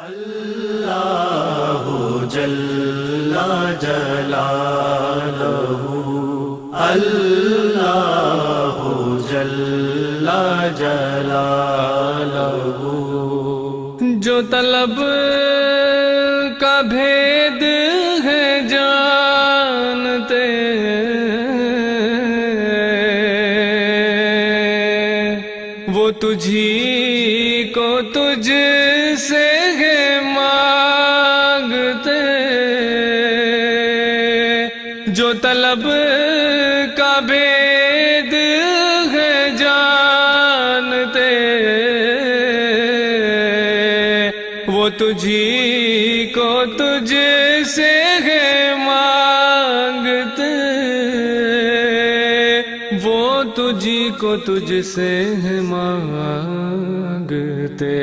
अल्लाहु जल्ला जलालहु, अल्लाहु जल्ला जलालहु। जो तलब का भेद है जानते, वो तुझी को तुझ से है मांगते। जो तलब का भेद है जानते, वो तुझी को तुझ से है मांगते। वो तुझी को तुझ से है मांगते।